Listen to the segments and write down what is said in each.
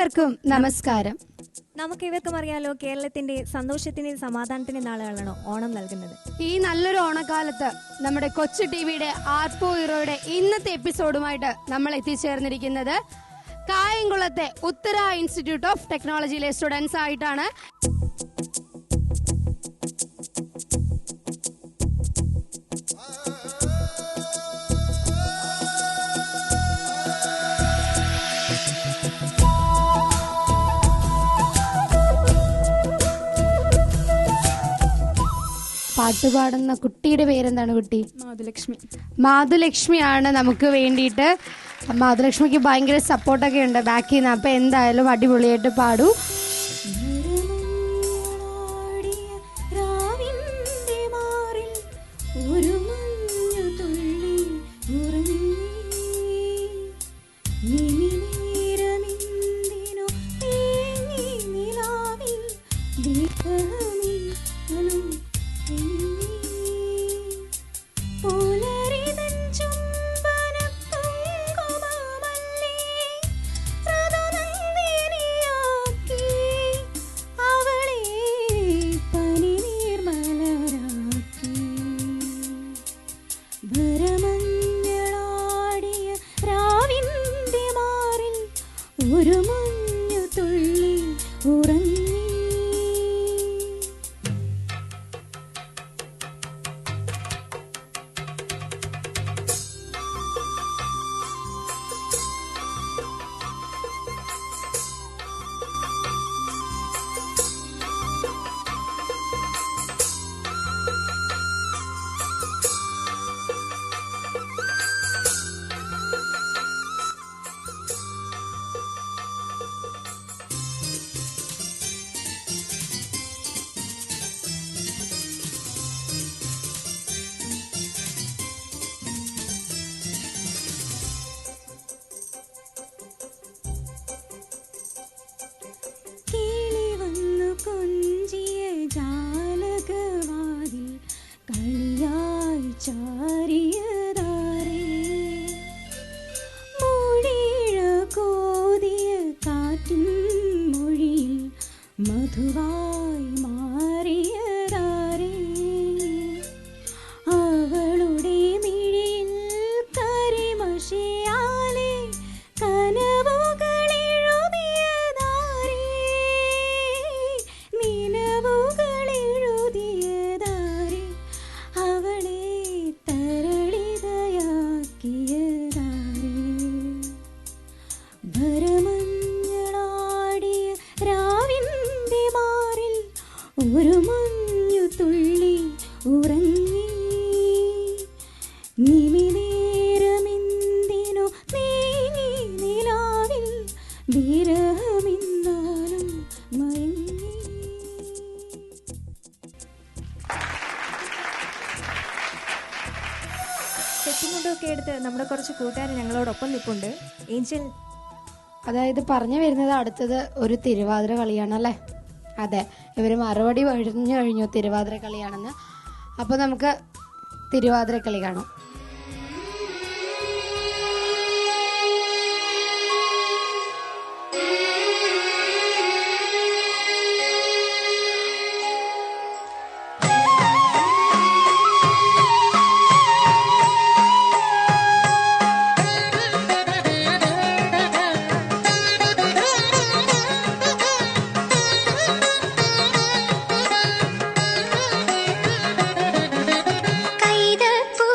എല്ലാവർക്കും നമസ്കാരം. നമുക്ക് ഇവർക്കും അറിയാലോ, കേരളത്തിന്റെ സന്തോഷത്തിന്റെ സമാധാനത്തിന്റെ നാളുകളാണോ ഓണം നൽകുന്നത്. ഈ നല്ലൊരു ഓണക്കാലത്ത് നമ്മുടെ കൊച്ചു ടിവിയുടെ ആർപ്പോ ഹീറോയുടെ ഇന്നത്തെ എപ്പിസോഡുമായിട്ട് നമ്മൾ എത്തിച്ചേർന്നിരിക്കുന്നത് കായംകുളത്തെ ഉത്തര ഇൻസ്റ്റിറ്റ്യൂട്ട് ഓഫ് ടെക്നോളജിയിലെ സ്റ്റുഡൻസ് ആയിട്ടാണ്. പാട്ടുപാടുന്ന കുട്ടിയുടെ പേരെന്താണ് കുട്ടി? മാധുലക്ഷ്മിയാണ് നമുക്ക് വേണ്ടിയിട്ട്. മാധുലക്ഷ്മിക്ക് ഭയങ്കര സപ്പോർട്ടൊക്കെ ഉണ്ട് ബാക്കിൽ നിന്ന്. അപ്പം എന്തായാലും അടിപൊളിയായിട്ട് പാടൂ. സെറ്റിങ്ങോട്ടൊക്കെ എടുത്ത് നമ്മുടെ കുറച്ച് കൂട്ടുകാർ ഞങ്ങളോടൊപ്പം നിൽപ്പുണ്ട്. ഏഞ്ചൽ, അതായത് പറഞ്ഞു വരുന്നത് അടുത്തത് ഒരു തിരുവാതിര കളിയാണല്ലേ? അതെ, ഇവർ മറുപടി പറഞ്ഞു കഴിഞ്ഞു തിരുവാതിര കളിയാണെന്ന്. അപ്പോൾ നമുക്ക് തിരുവാതിര കളി കാണാം. കൈതപ്പൂ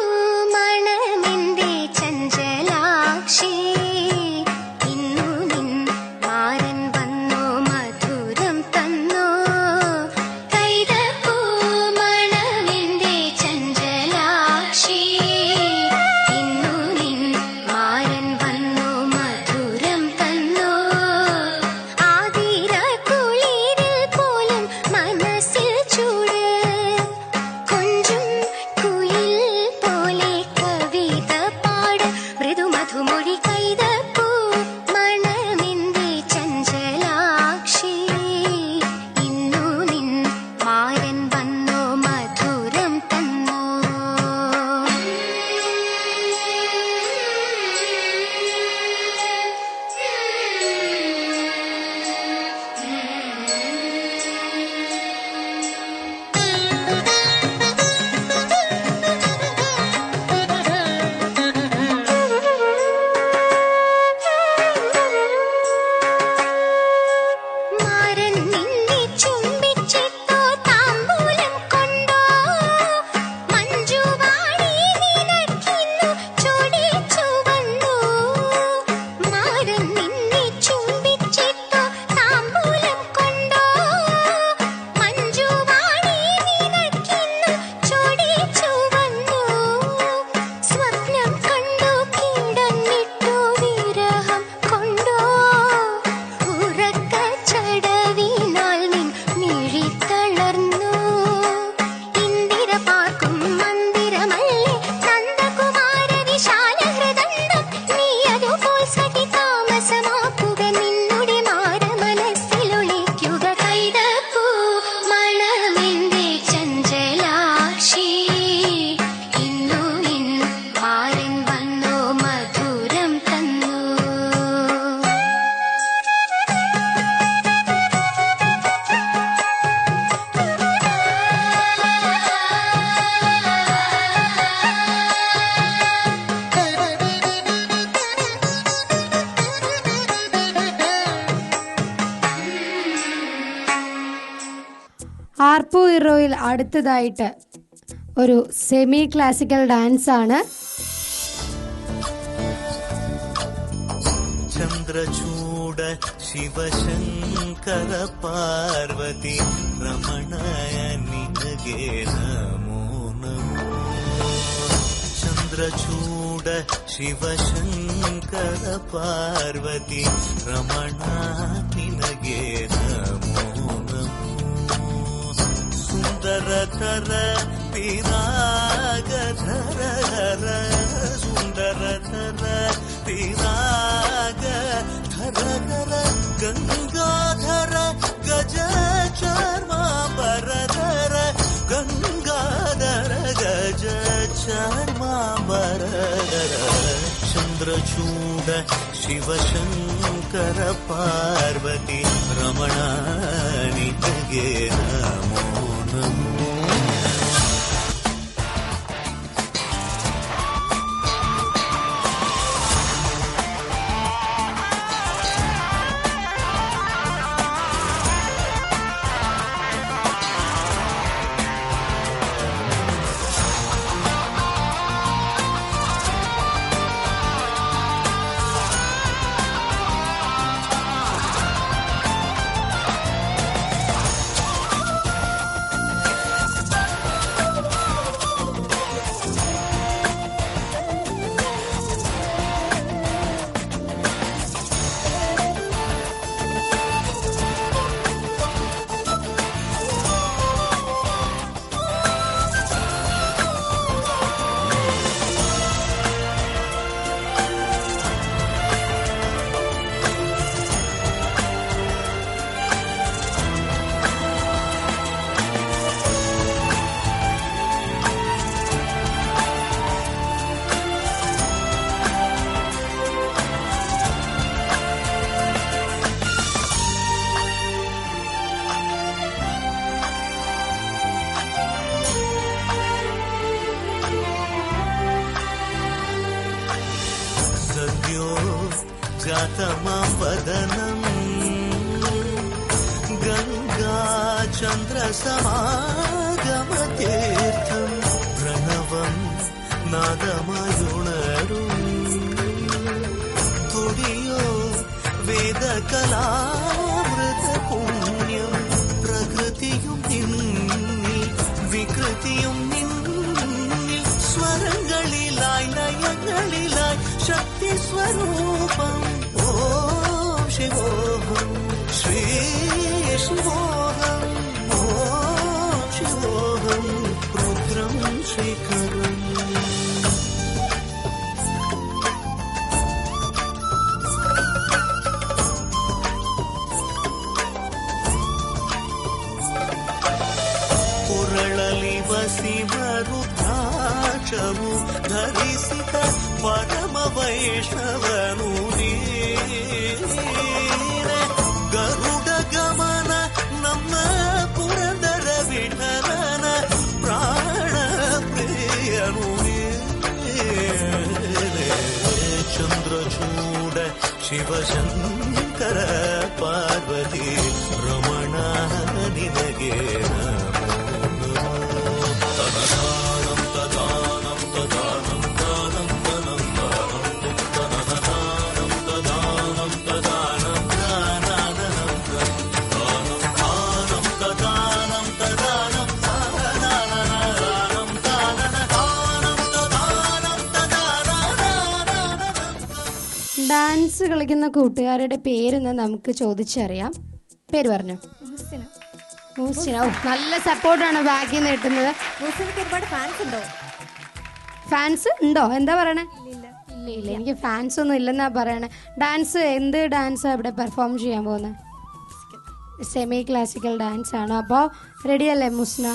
ആർപ്പോ ഹീറോയിൽ അടുത്തതായിട്ട് ഒരു സെമി ക്ലാസിക്കൽ ഡാൻസ് ആണ്. ചന്ദ്രചൂഡ ശിവശങ്കര പാർവതി രമണയ നിനഗേ നമോ നമോ. ചന്ദ്രചൂഡ ശിവശങ്കര പാർവതി രമണ നിനഗേ നമോ നമോ. സുന്ദരധര പിരാഗധര സുന്ദരധര പിരാഗധര ഗംഗാധര ഗജ ചർമാംബരധര ഗംഗാധര ഗജ ചർമാംബരധര. ചന്ദ്രചൂഡ ശിവശങ്കര പാർവതി രമണ നിനഗേ നമോ നമോ. जातमवदनं गङ्गाचन्द्रसमागमतीर्थं प्रणवं नादमयुणरुं तुडियो वेदकलामृतपुण्यं प्रकृतियुं निन्निल विकृतियुं निन्निल स्वरங்களிലായി ലയങ്ങളിലായി ശക്തി സ്വരൂപം ഓം ശിവോഹം ശ്രീ ശിവോഹം ഓം ശിവോഹം രുദ്രം ശേഖരം. ಪುರಳಲಿ ವಸಿಮರುದ್ರಾಕ್ಷವು ಧರಿಸಿದ ಪರಮ ವೈಷ್ಣವನು ನೀನೆ. ಗರುಡ ಗಮನ ನಮ್ಮ ಪುರಂದರ ವಿಠಲನ ಪ್ರಾಣ ಪ್ರಿಯನು ನೀನೆ. ಚಂದ್ರಚೂಡ ಶಿವಶಂಕರ ಪಾರ್ವತಿ ರಮಣ ನಿನಗೆ ഡാൻസ് കളിക്കുന്ന കൂട്ടുകാരുടെ പേരെന്ന് നമുക്ക് ചോദിച്ചറിയാം. പേര് പറഞ്ഞു. മൂസിന. ഓ, നല്ല സപ്പോർട്ടാണ് ബാക്കിൽ നിന്ന് കിട്ടുന്നത്. ഒരുപാട് ഫാൻസ് ഉണ്ടോ? ഫാൻസ് ഉണ്ടോ? എന്താ പറയണേ? ഇല്ല ഇല്ല, എനിക്ക് ഫാൻസ് ഒന്നും ഇല്ലെന്നാ പറയണേ. ഡാൻസ് എന്ത് ഡാൻസാ ഇവിടെ പെർഫോം ചെയ്യാൻ പോകുന്നത്? സെമി ക്ലാസിക്കൽ ഡാൻസ് ആണ്. അപ്പോൾ റെഡിയല്ലേ മുസ്ന?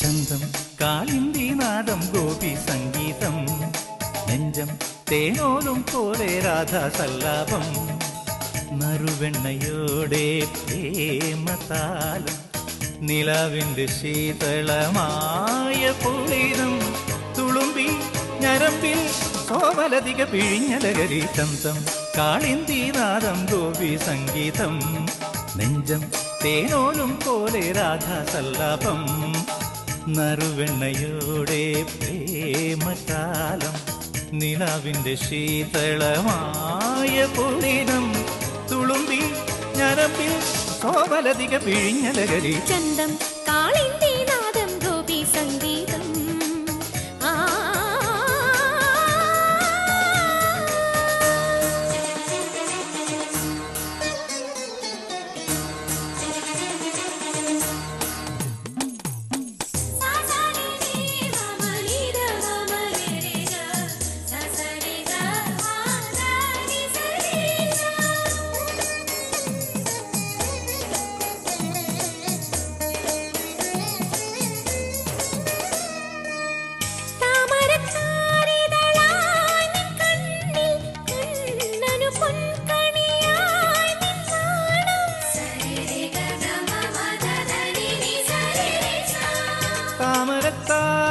ചന്തം കാളിന്തി നാദം ഗോപി സംഗീതം നെഞ്ചം തേനോലും പോലെ രാധാസല്ലാപം നറുവെണ്ണയോടെ പ്രേമതാലം നിലാവിന്റെ ശീതളമായ പുളിനം തുളുമ്പി ഞരമ്പിൽ സോമലതിക പിഴിഞ്ഞലകരി ചന്തം കാളിന്തിനാദം ഗോപി സംഗീതം നെഞ്ചം തേനോലും പോലെ രാധാസല്ലാപം നറുവെണ്ണയോടെ പ്രേമകാലം നിലാവിന്റെ ശീതളമായ പുളിനം തുളുമ്പി ഞരമ്പിൽ സോമലതിക പിഴിഞ്ഞലകരി ചന്തം കാളിന്തിനാദം ഗോപി സംഗീതം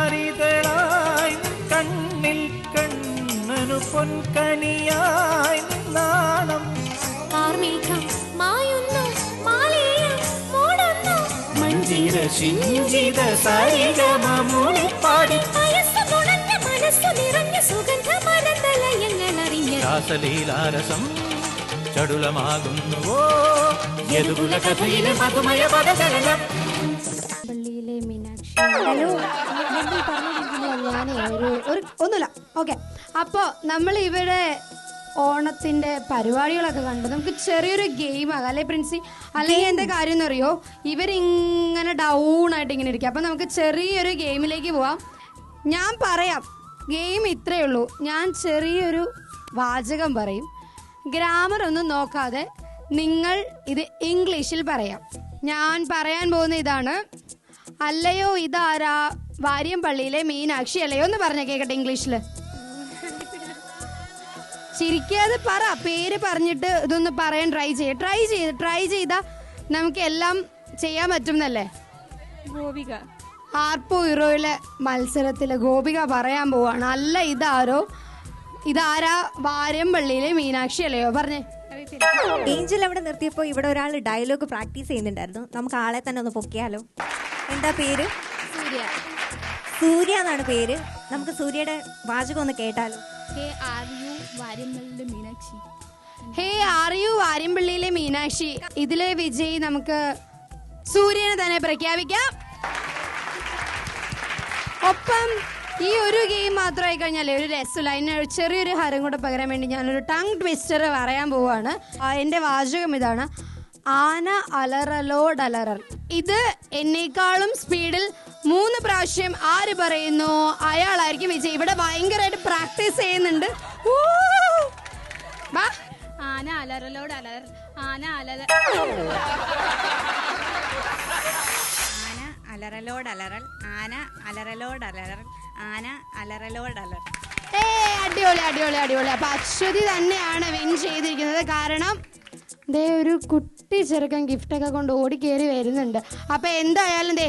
താമരത്താരിതളായി കണ്ണിൽ കണ്ണനു പൊൻകണിയായി നാണം കാർമേഘം മായുന്നു മാലേയം മൂടുന്നു മഞ്ജീര ശിഞ്ചിത സരിഗമൂളിപ്പാടി വയസ്സ് പുണഞ്ഞ മനസ്സ് നിറഞ്ഞ സുഗന്ധമരന്തലയങ്ങൾ അറിഞ്ഞ രാസലീലാരസം ചടുലമാകുന്നുവോ യദുകുല കഥയിലെ മധുമയ പദചലനം പള്ളിയിലെ മീനാക്ഷി. ഹലോ, ഞാനേ ഒന്നുമില്ല. ഓക്കെ, അപ്പോൾ നമ്മൾ ഇവിടെ ഓണത്തിന്റെ പരിപാടികളൊക്കെ കണ്ടു. നമുക്ക് ചെറിയൊരു ഗെയിം ആകാം അല്ലേ പ്രിൻസി? അല്ലെങ്കിൽ എന്താ കാര്യം എന്നറിയോ, ഇവരിങ്ങനെ ഡൗൺ ആയിട്ട് ഇങ്ങനെ ഇരിക്കും. അപ്പം നമുക്ക് ചെറിയൊരു ഗെയിമിലേക്ക് പോവാം. ഞാൻ പറയാം, ഗെയിം ഇത്രയേ ഉള്ളൂ. ഞാൻ ചെറിയൊരു വാചകം പറയും, ഗ്രാമർ ഒന്നും നോക്കാതെ നിങ്ങൾ ഇത് ഇംഗ്ലീഷിൽ പറയാം. ഞാൻ പറയാൻ പോകുന്ന ഇതാണ്: അല്ലയോ ഇതാരാ വാര്യംപള്ളിയിലെ മീനാക്ഷി അല്ലയോ എന്ന് പറഞ്ഞ കേക്കട്ടെ ഇംഗ്ലീഷിൽ. ചിരിക്കാതെ പറ, പേര് പറഞ്ഞിട്ട് ഇതൊന്ന് പറയാൻ ട്രൈ ചെയ്താ നമുക്ക് എല്ലാം ചെയ്യാൻ പറ്റും എന്നല്ലേ? ഗോപിക. ആർപ്പോ ഹീറോയിലെ മത്സരത്തില് ഗോപിക പറയാൻ പോവാണ്. അല്ല ഇതാരാ വാര്യംപള്ളിയിലെ മീനാക്ഷി അല്ലയോ പറഞ്ഞേ. ഏഞ്ചൽ അവിടെ നിർത്തിയപ്പോൾ ഇവിടെ ഒരാൾ ഡയലോഗ് പ്രാക്ടീസ് ചെയ്യുന്നുണ്ടായിരുന്നു. നമുക്ക് ആളെ തന്നെ ഒന്ന് പൊക്കിയാലോ? എന്താ പേര്? സൂര്യ എന്നാണ് പേര്. നമുക്ക് സൂര്യയുടെ വാചകം ഒന്ന് കേട്ടാലോ? ഹേ ആർ യു വാര്യംപള്ളിയിലെ മീനാക്ഷി. ഇതിലെ വിജയി നമുക്ക് സൂര്യനെ തന്നെ പ്രഖ്യാപിക്കാം. ഒപ്പം ഈ ഒരു ഗെയിം മാത്രമായി കഴിഞ്ഞാലേ ഒരു രസമില്ല. അതിന് ചെറിയൊരു ഹരം കൂടെ പകരാൻ വേണ്ടി ഞാനൊരു ടങ് ട്വിസ്റ്റർ പറയാൻ പോവാണ്. എൻ്റെ വാചകം ഇതാണ്: ആന അലറലോടലറൽ. ഇത് എന്നേക്കാളും സ്പീഡിൽ 3 പ്രാവശ്യം ആര് പറയുന്നു അയാളായിരിക്കും വിജയ്. ഇവിടെ ഭയങ്കരമായിട്ട് പ്രാക്ടീസ് ചെയ്യുന്നുണ്ട്. ആന അലറലോടലർ ആന അലറലോടലറൽ ആന അലറലോടലറൽ ആന അലറലോടലർ. അടിപൊളി അടിപൊളി അടിപൊളി. അപ്പൊ അശ്വതി തന്നെയാണ് വിൻ ചെയ്തിരിക്കുന്നത്. കാരണം ദേ ഒരു കുട്ടി ചെറുക്കൻ ഗിഫ്റ്റൊക്കെ കൊണ്ട് ഓടിക്കേറി വരുന്നുണ്ട്. അപ്പൊ എന്തായാലും ദേ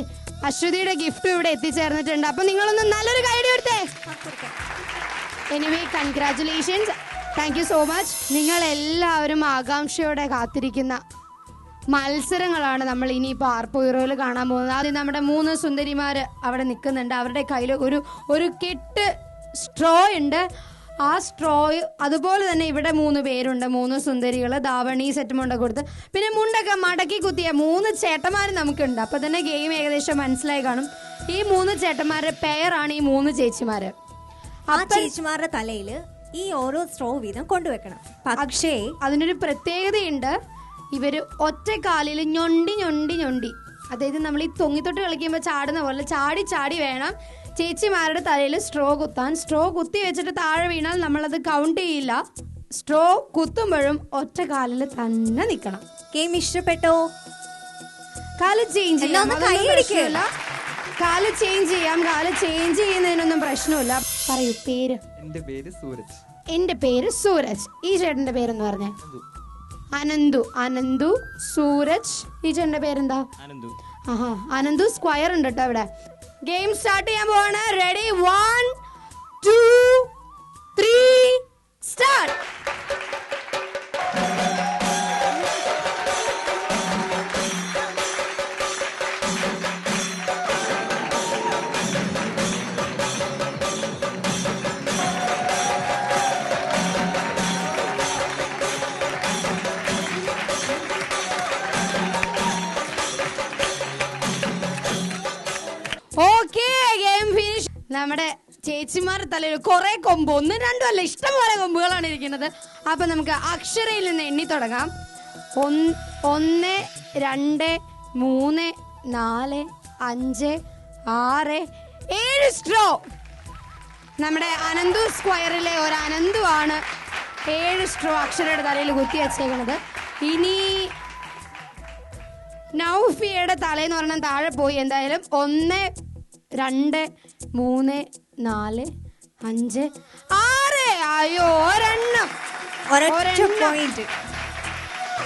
അശ്വതിയുടെ ഗിഫ്റ്റ് ഇവിടെ എത്തിച്ചേർന്നിട്ടുണ്ട്. അപ്പൊ നിങ്ങളൊന്ന് നല്ലൊരു കൈഡി കൊടുത്തേ. Anyway, congratulations, thank you so much. നിങ്ങൾ എല്ലാവരും ആകാംക്ഷയോടെ കാത്തിരിക്കുന്ന മത്സരങ്ങളാണ് നമ്മൾ ഇനിയിപ്പോൾ ആർപ്പോ ഹീറോയിൽ കാണാൻ പോകുന്നത്. ആദ്യം നമ്മുടെ 3 സുന്ദരിമാർ അവിടെ നിൽക്കുന്നുണ്ട്. അവരുടെ കയ്യിൽ ഒരു കെട്ട് സ്ട്രോ ഉണ്ട്. ആ സ്ട്രോ അതുപോലെ തന്നെ ഇവിടെ 3 പേരുണ്ട്, 3 സുന്ദരികൾ. ധാവണി സെറ്റ് മുണ്ട കൊടുത്ത് പിന്നെ മുണ്ടൊക്കെ മടക്കി കുത്തിയ 3 ചേട്ടന്മാർ നമുക്കുണ്ട്. അപ്പോൾ തന്നെ ഗെയിം ഏകദേശം മനസ്സിലായി കാണും. ഈ 3 ചേട്ടന്മാരുടെ പെയറാണ് ഈ 3 ചേച്ചിമാർ. ആ ചേച്ചിമാരുടെ തലയിൽ ഈ ഓരോ സ്ട്രോ വീതം കൊണ്ടുവെക്കണം. പക്ഷേ അതിനൊരു പ്രത്യേകതയുണ്ട്. ഇവർ ഒറ്റക്കാലിൽ ഞൊണ്ടി, അതായത് നമ്മൾ ഈ തൊങ്ങിത്തൊട്ട് കളിക്കുമ്പോൾ ചാടുന്ന പോലെ ചാടി വേണം ചേച്ചിമാരുടെ തലയിൽ സ്ട്രോ കുത്താൻ. സ്ട്രോ കുത്തി വെച്ചിട്ട് താഴെ വീണാൽ നമ്മളത് കൗണ്ട് ചെയ്യില്ല. സ്ട്രോ കുത്തുമ്പോഴും ഒറ്റ കാലിൽ തന്നെ നിൽക്കണം. ഗെയിം ഇഷ്ടപ്പെട്ടോ? കാല് ചേഞ്ച് ചെയ്യാം, കാല് ചേഞ്ച് ചെയ്യാം. കാല് ചേഞ്ച് ചെയ്യുന്നതിനൊന്നും പ്രശ്നമില്ല. പറയൂ പേര്. എന്റെ പേര് സൂരജ്. എന്റെ പേര് സൂരജ്. ഈ ചേട്ടന്റെ പേരെന്ന് പറഞ്ഞേ? അനന്തു, സൂരജ്. ഈ ചേട്ടന്റെ പേരെന്താ? ആഹാ, അനന്തു സ്ക്വയർ ഉണ്ട് കേട്ടോ ഇവിടെ. ഗെയിം സ്റ്റാർട്ട് ചെയ്യാൻ പോവാണ്. Ready, 1 2 3 start. Okay, game finish. നമ്മുടെ ചേച്ചിമാരുടെ തലയിൽ കുറെ കൊമ്പ്, 1 2 അല്ല, ഇഷ്ടംപോലെ കൊമ്പുകളാണ് ഇരിക്കുന്നത്. അപ്പൊ നമുക്ക് അക്ഷരയിൽ നിന്ന് എണ്ണി തുടങ്ങാം. 1 2 3 4 5 6 7 സ്ട്രോ. നമ്മുടെ അനന്തു സ്ക്വയറിലെ ഒരു അനന്തു ആണ് 7 സ്ട്രോ അക്ഷരയുടെ തലയിൽ കുത്തി വെച്ചേക്കുന്നത്. ഇനി നൗഫിയയുടെ തലേന്ന് പറഞ്ഞാൽ താഴെ പോയി. എന്തായാലും 1 2 3 4 5 6. അയ്യോ, ഒരെണ്ണം.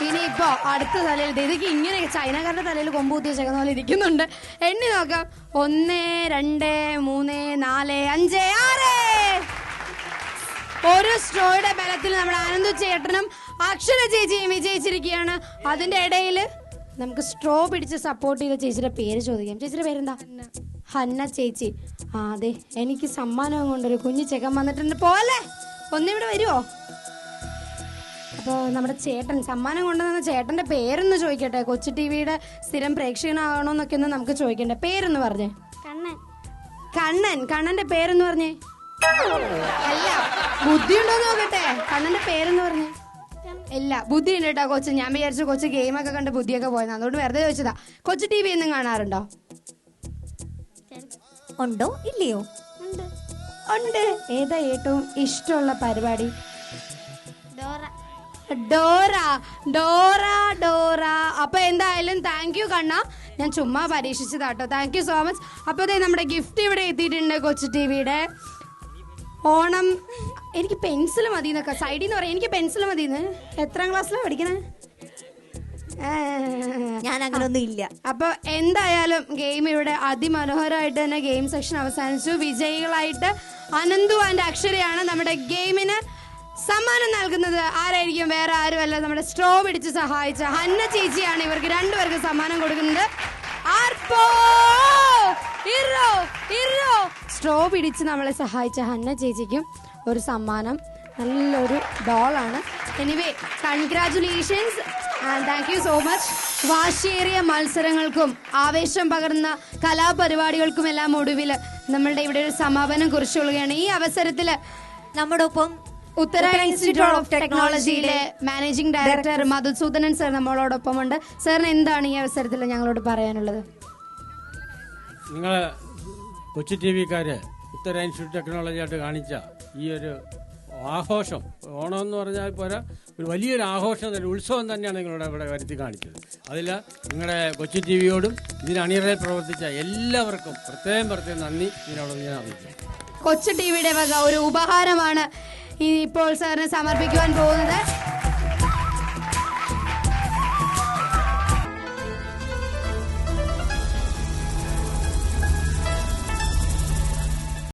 ഇനിയിപ്പോ അടുത്ത തലയിൽ ഇതൊക്കെ ഇങ്ങനെ ചൈനക്കാരുടെ തലയിൽ കൊമ്പ് കുത്തി വെച്ചേക്കുന്ന പോലെ ഇരിക്കുന്നുണ്ട്. എണ്ണി നോക്കാം. 1 2 3 4 5 6. ഒരു സ്ട്രോയുടെ ബലത്തിൽ നമ്മുടെ അനന്തു ചേട്ടനും അക്ഷര ചേച്ചിയും വിജയിച്ചിരിക്കുകയാണ്. അതിന്റെ ഇടയിൽ നമുക്ക് സ്ട്രോ പിടിച്ച് സപ്പോർട്ട് ചെയ്ത ചേച്ചിയുടെ പേര് ചോദിക്കാം. ചേച്ചിയുടെ പേരെന്താ? ഹന്ന ചേച്ചി. ആ അതെ, എനിക്ക് സമ്മാനം കൊണ്ടൊരു കുഞ്ഞു ചെക്കൻ വന്നിട്ടുണ്ട്. പോലെ ഒന്നിവിടെ വരുമോ? അപ്പോൾ നമ്മുടെ ചേട്ടൻ സമ്മാനം കൊണ്ടുവന്ന ചേട്ടന്റെ പേരൊന്ന് ചോദിക്കട്ടെ. കൊച്ചു ടിവിയുടെ സ്ഥിരം പ്രേക്ഷകനാകണമെന്നൊക്കെ ഒന്ന് നമുക്ക് ചോദിക്കണ്ടേ. പേരൊന്ന് പറഞ്ഞേ. കണ്ണൻ. കണ്ണന്റെ പേരെന്ന് പറഞ്ഞേ. അല്ല, ബുദ്ധി ഉണ്ടോന്ന് നോക്കട്ടെ. കണ്ണന്റെ പേരെന്ന് പറഞ്ഞേ. ഇല്ല, ബുദ്ധി ഉണ്ട് കേട്ടോ കൊച്ചു. ഞാൻ വിചാരിച്ചു കൊച്ചു ഗെയിമൊക്കെ കണ്ട് ബുദ്ധിയൊക്കെ പോയത്, അതുകൊണ്ട് വെറുതെ ചോദിച്ചതാ. കൊച്ചു ടി വി ഒന്നും കാണാറുണ്ടോ? ഉണ്ടോ ഇല്ലയോ? ഉണ്ട്. ഏതാ ഏറ്റവും ഇഷ്ടമുള്ള പരിപാടി? ഡോറ. അപ്പൊ എന്തായാലും താങ്ക് യു കണ്ണ. ഞാൻ ചുമ്മാ പരീക്ഷിച്ചതാട്ടോ. Thank you so much. അപ്പൊ അതെ, നമ്മുടെ ഗിഫ്റ്റ് ഇവിടെ എത്തിയിട്ടുണ്ട് കൊച്ചു ടിവിയുടെ. ഓണം. എനിക്ക് പെൻസിൽ മതി എന്നൊക്കെ സൈഡിൽ നിന്ന് പറയാം. എനിക്ക് പെൻസിൽ മതിന്ന്. എത്രാം ക്ലാസ്സിലാണ് പഠിക്കണേ? ഞാൻ അങ്ങനെ ഒന്നും ഇല്ല. അപ്പൊ എന്തായാലും ഗെയിം ഇവിടെ അതിമനോഹരമായിട്ട് തന്നെ ഗെയിം സെക്ഷൻ അവസാനിച്ചു. വിജയികളായിട്ട് അനന്തു ആൻഡ് അക്ഷരയാണ്. നമ്മുടെ ഗെയിമിന് സമ്മാനം നൽകുന്നത് ആരായിരിക്കും? വേറെ ആരുമല്ല, നമ്മുടെ സ്ട്രോ പിടിച്ച് സഹായിച്ച ഹന്ന ചേച്ചിയാണ്. ഇവർക്ക് രണ്ടുപേർക്ക് സമ്മാനം കൊടുക്കുന്നത്. സ്ട്രോ പിടിച്ച് നമ്മളെ സഹായിച്ച ഹന്ന ചേച്ചിക്കും ഒരു സമ്മാനം, നല്ലൊരു ഡോളാണ്. Anyway, congratulations and thank you so much. വാശിയേറിയ മത്സരങ്ങൾക്കും ആവേശം പകർന്ന കലാപരിപാടികൾക്കും എല്ലാം ഒടുവിൽ നമ്മളുടെ ഇവിടെ ഒരു സമാപനം കുറിച്ചുകൊള്ളുകയാണ്. ഈ അവസരത്തിൽ നമ്മുടെ ഒപ്പം ഉത്തര ഇൻസ്റ്റിറ്റ്യൂട്ട് ഓഫ് ടെക്നോളജിയിലെ മാനേജിംഗ് ഡയറക്ടർ മധുസൂദനൻ സർ നമ്മളോടൊപ്പമുണ്ട്. സാറിന് എന്താണ് ഈ അവസരത്തിൽ ഞങ്ങളോട് പറയാനുള്ളത്? നിങ്ങൾ കൊച്ചു ടി വിക്കാര് ഉത്തര ഇൻസ്റ്റിറ്റ്യൂട്ട് ടെക്നോളജി ആയിട്ട് കാണിച്ച ഈ ഒരു ആഘോഷം, ഓണം എന്ന് പറഞ്ഞാൽ പോരാ, ഒരു വലിയൊരു ആഘോഷം തന്നെ, ഉത്സവം തന്നെയാണ് നിങ്ങളുടെ ഇവിടെ വരുത്തി കാണിച്ചത്. അതിൽ നിങ്ങളുടെ കൊച്ചു ടി വിയോടും ഇതിന് അണിയറയിൽ പ്രവർത്തിച്ച എല്ലാവർക്കും പ്രത്യേകം നന്ദി ഇതിനോടൊന്ന് ഞാൻ അറിയിച്ചു. കൊച്ചു ടി വിയുടെ വക ഒരു ഉപഹാരമാണ് ഇപ്പോൾ സാറിന് സമർപ്പിക്കുവാൻ പോകുന്നത്.